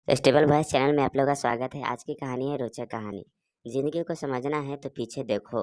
तो stable voice channel में आप लोगों का स्वागत है। आज की कहानी है रोचक कहानी। जिंदगी को समझना है तो पीछे देखो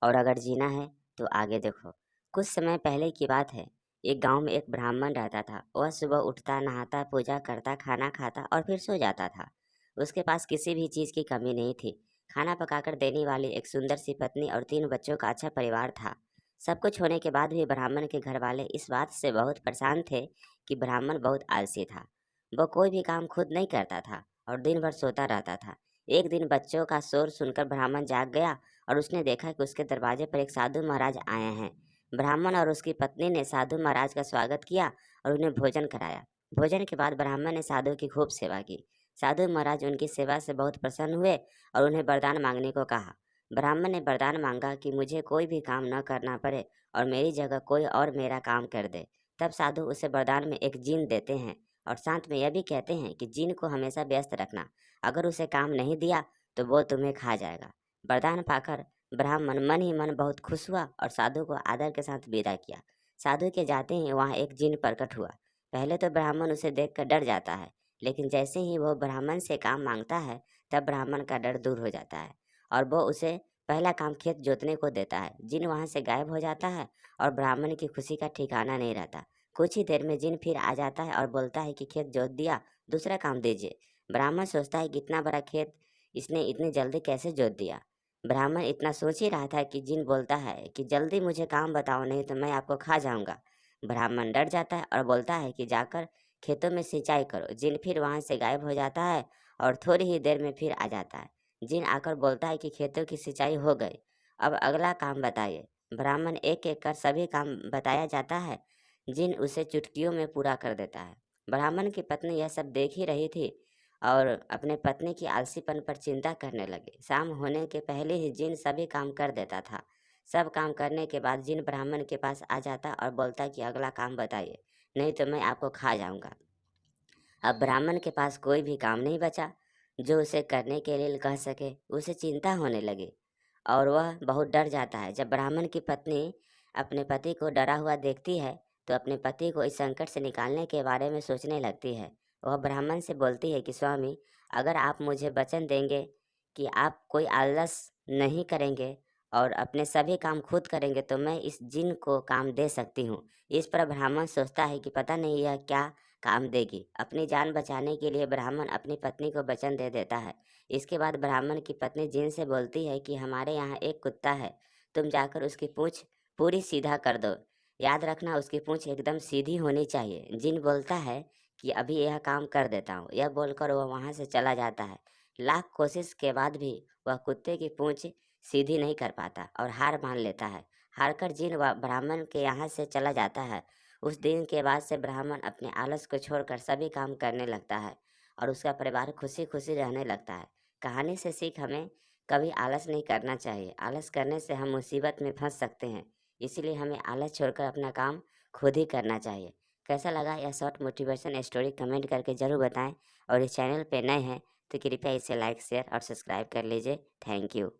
और अगर जीना है तो आगे देखो। कुछ समय पहले की बात है। एक गांव में एक ब्राह्मण रहता था। वह सुबह उठता, नहाता, पूजा करता, खाना खाता और फिर सो जाता था। उसके पास किसी भी चीज़ की कमी नहीं थी। खाना पकाकर देने वाली एक सुंदर सी पत्नी और 3 बच्चों का अच्छा परिवार था। सब कुछ होने के बाद भी ब्राह्मण के घर वाले इस बात से बहुत परेशान थे कि ब्राह्मण बहुत आलसी था। वह कोई भी काम खुद नहीं करता था और दिन भर सोता रहता था। एक दिन बच्चों का शोर सुनकर ब्राह्मण जाग गया और उसने देखा कि उसके दरवाजे पर एक साधु महाराज आए हैं। ब्राह्मण और उसकी पत्नी ने साधु महाराज का स्वागत किया और उन्हें भोजन कराया। भोजन के बाद ब्राह्मण ने साधु की खूब सेवा की। साधु महाराज उनकी सेवा से बहुत प्रसन्न हुए और उन्हें वरदान मांगने को कहा। ब्राह्मण ने वरदान मांगा कि मुझे कोई भी काम न करना पड़े और मेरी जगह कोई और मेरा काम कर दे। तब साधु उसे वरदान में एक जीन देते हैं और साथ में यह भी कहते हैं कि जिन को हमेशा व्यस्त रखना। अगर उसे काम नहीं दिया तो वो तुम्हें खा जाएगा। वरदान पाकर ब्राह्मण मन ही मन बहुत खुश हुआ और साधु को आदर के साथ विदा किया। साधु के जाते ही वहाँ एक जिन प्रकट हुआ। पहले तो ब्राह्मण उसे देखकर डर जाता है, लेकिन जैसे ही वो ब्राह्मण से काम मांगता है तब ब्राह्मण का डर दूर हो जाता है और वो उसे पहला काम खेत जोतने को देता है। जिन वहाँ से गायब हो जाता है और ब्राह्मण की खुशी का ठिकाना नहीं रहता। कुछ ही देर में जिन फिर आ जाता है और बोलता है कि खेत जोत दिया, दूसरा काम दीजिए। ब्राह्मण सोचता है कि इतना बड़ा खेत इसने इतनी जल्दी कैसे जोत दिया। ब्राह्मण इतना सोच ही रहा था कि जिन बोलता है कि जल्दी मुझे काम बताओ, नहीं तो मैं आपको खा जाऊंगा। ब्राह्मण डर जाता है और बोलता है कि जाकर खेतों में सिंचाई करो। जिन फिर वहां से गायब हो जाता है और थोड़ी ही देर में फिर आ जाता है। जिन आकर बोलता है कि खेतों की सिंचाई हो गई, अब अगला काम बताइए। ब्राह्मण एक एक कर सभी काम बताया जाता है। जिन उसे चुटकियों में पूरा कर देता है। ब्राह्मण की पत्नी यह सब देख ही रही थी और अपने पत्नी की आलसीपन पर चिंता करने लगी। शाम होने के पहले ही जिन सभी काम कर देता था। सब काम करने के बाद जिन ब्राह्मण के पास आ जाता और बोलता कि अगला काम बताइए, नहीं तो मैं आपको खा जाऊंगा। अब ब्राह्मण के पास कोई भी काम नहीं बचा जो उसे करने के लिए कह सके। उसे चिंता होने लगी और वह बहुत डर जाता है। जब ब्राह्मण की पत्नी अपने पति को डरा हुआ देखती है तो अपने पति को इस संकट से निकालने के बारे में सोचने लगती है। वह ब्राह्मण से बोलती है कि स्वामी, अगर आप मुझे वचन देंगे कि आप कोई आलस नहीं करेंगे और अपने सभी काम खुद करेंगे तो मैं इस जिन को काम दे सकती हूँ। इस पर ब्राह्मण सोचता है कि पता नहीं यह क्या काम देगी। अपनी जान बचाने के लिए ब्राह्मण अपनी पत्नी को वचन दे देता है। इसके बाद ब्राह्मण की पत्नी जिन से बोलती है कि हमारे यहाँ एक कुत्ता है, तुम जाकर उसकी पूंछ पूरी सीधा कर दो। याद रखना उसकी पूंछ एकदम सीधी होनी चाहिए। जिन बोलता है कि अभी यह काम कर देता हूँ। यह बोलकर वह वहाँ से चला जाता है। लाख कोशिश के बाद भी वह कुत्ते की पूंछ सीधी नहीं कर पाता और हार मान लेता है। हारकर जिन ब्राह्मण के यहाँ से चला जाता है। उस दिन के बाद से ब्राह्मण अपने आलस को छोड़कर सभी काम करने लगता है और उसका परिवार खुशी खुशी रहने लगता है। कहानी से सीख हमें कभी आलस नहीं करना चाहिए। आलस करने से हम मुसीबत में फंस सकते हैं। इसीलिए हमें आलस छोड़कर अपना काम खुद ही करना चाहिए। कैसा लगा यह शॉर्ट मोटिवेशन स्टोरी कमेंट करके ज़रूर बताएं और इस चैनल पे नए हैं तो कृपया इसे लाइक, शेयर और सब्सक्राइब कर लीजिए। Thank you.